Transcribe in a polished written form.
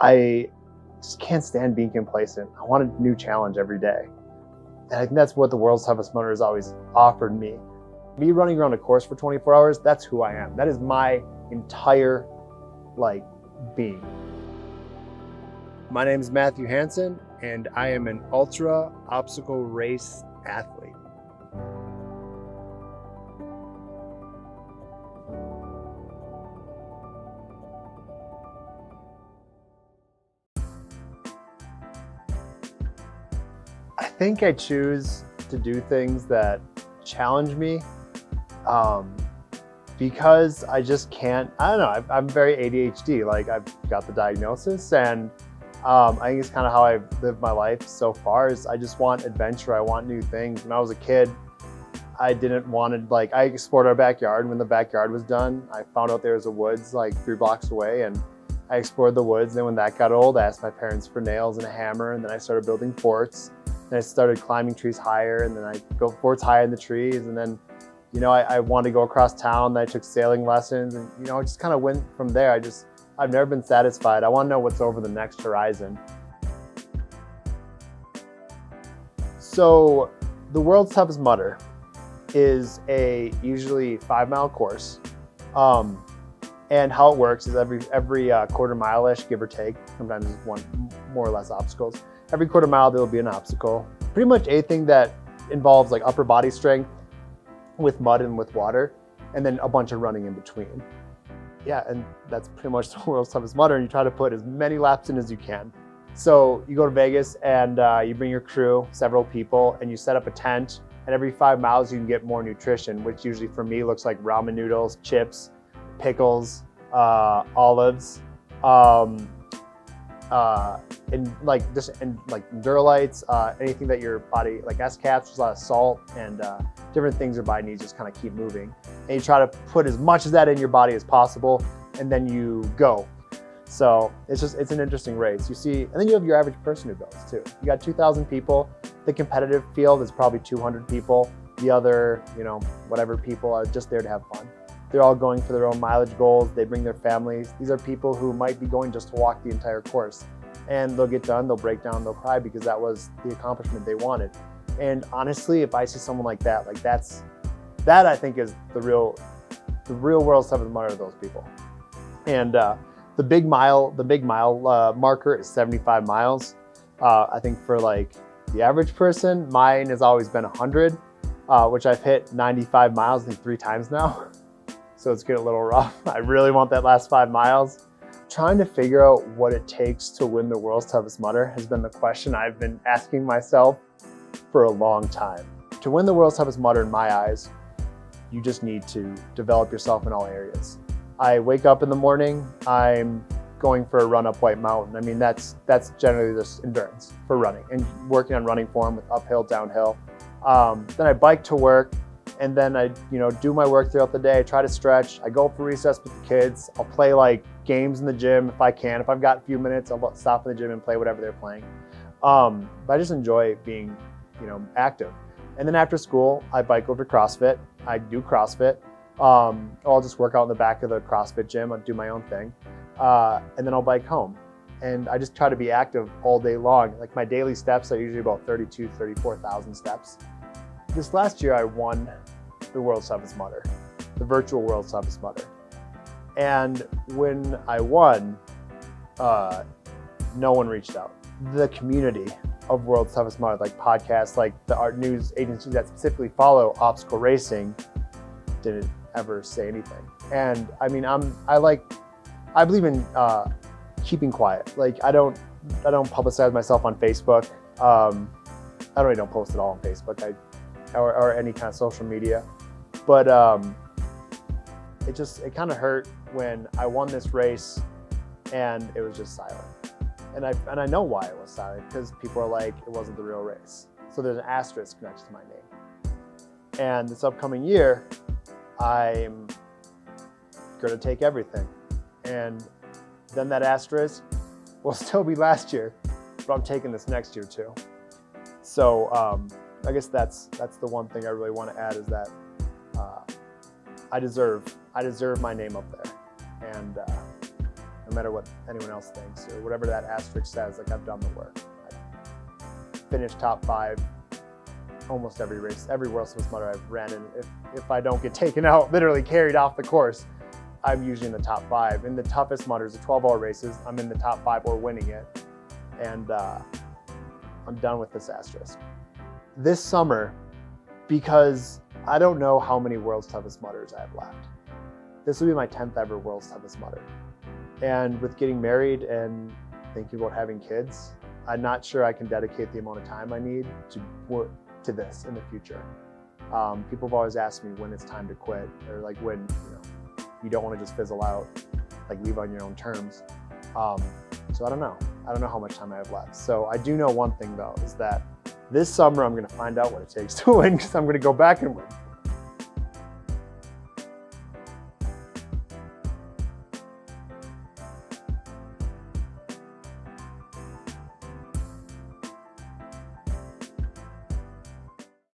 I just can't stand being complacent. I want a new challenge every day. And I think that's what the World's Toughest Mudder has always offered me. Me running around a course for 24 hours, that's who I am. That is my entire being. My name is Matthew Hanson, and I am an ultra obstacle race athlete. I think I choose to do things that challenge me because I just can't, I don't know, I'm very ADHD. I've got the diagnosis, and I think it's kind of how I've lived my life so far is I just want adventure. I want new things. When I was a kid, I didn't want to, I explored our backyard. When the backyard was done, I found out there was a woods 3 blocks away, and I explored the woods. And then when that got old, I asked my parents for nails and a hammer, and then I started building forts. And I started climbing trees higher, and then I built forts higher in the trees. And then, I wanted to go across town. Then I took sailing lessons, and, it just kind of went from there. I've never been satisfied. I want to know what's over the next horizon. So the World's Toughest Mudder is a usually 5-mile course. And how it works is every quarter mile-ish, give or take, sometimes it's one more or less obstacles. Every quarter mile, there'll be an obstacle. Pretty much anything that involves upper body strength with mud and with water, and then a bunch of running in between. Yeah, and that's pretty much the World's Toughest Mudder, and you try to put as many laps in as you can. So you go to Vegas, and you bring your crew, several people, and you set up a tent, and every 5 miles you can get more nutrition, which usually for me looks like ramen noodles, chips, pickles, olives, and Duralites, anything that your body, S-caps, there's a lot of salt and different things your body needs, just kind of keep moving. And you try to put as much of that in your body as possible, and then you go. So it's an interesting race. You see, and then you have your average person who goes too. You got 2,000 people. The competitive field is probably 200 people. The other, whatever people are just there to have fun. They're all going for their own mileage goals. They bring their families. These are people who might be going just to walk the entire course. And they'll get done, they'll break down, they'll cry because that was the accomplishment they wanted. And honestly, if I see someone like that, that I think is the real World's Toughest Mudder of those people. And the big mile marker is 75 miles. I think for the average person, mine has always been 100, which I've hit 95 miles, I think 3 times now. So it's getting a little rough. I really want that last 5 miles. Trying to figure out what it takes to win the World's Toughest Mudder has been the question I've been asking myself for a long time. To win the World's Toughest Mudder, in my eyes, you just need to develop yourself in all areas. I wake up in the morning, I'm going for a run up White Mountain. I mean, that's generally just endurance for running and working on running form with uphill, downhill. Then I bike to work, and then I do my work throughout the day. I try to stretch. I go for recess with the kids. I'll play games in the gym if I can. If I've got a few minutes, I'll stop in the gym and play whatever they're playing. But I just enjoy being active. And then after school, I bike over to CrossFit. I do CrossFit. I'll just work out in the back of the CrossFit gym. I'll do my own thing. And then I'll bike home. And I just try to be active all day long. My daily steps are usually about 34,000 steps. This last year, I won the World's Toughest Mudder, the virtual World's Toughest Mudder. And when I won, no one reached out. The community of World's Toughest Mudder, podcasts, the art news agencies that specifically follow obstacle racing, didn't ever say anything. And I mean, I believe in keeping quiet. I don't publicize myself on Facebook. I really don't post at all on Facebook or any kind of social media. But it kind of hurt when I won this race and it was just silent. And I know why it was silent, because people are like, it wasn't the real race. So there's an asterisk next to my name. And this upcoming year, I'm gonna take everything. And then that asterisk will still be last year, but I'm taking this next year too. So I guess that's the one thing I really want to add, is that I deserve my name up there, and no matter what anyone else thinks or whatever that asterisk says. Like, I've done the work. I finished top 5 almost every race, every World Toughest Mudder I've ran in. If I don't get taken out, literally carried off the course, I'm usually in the top 5. In the toughest mudders, the 12-hour races, I'm in the top 5 or winning it. And I'm done with this asterisk. This summer, because I don't know how many World's Toughest Mudders I have left. This will be my 10th ever World's Toughest Mudder. And with getting married and thinking about having kids, I'm not sure I can dedicate the amount of time I need to work to this in the future. People have always asked me when it's time to quit, or like when you don't want to just fizzle out, like leave on your own terms. So I don't know. I don't know how much time I have left. So I do know one thing though, is that this summer I'm going to find out what it takes to win, because I'm going to go back and win.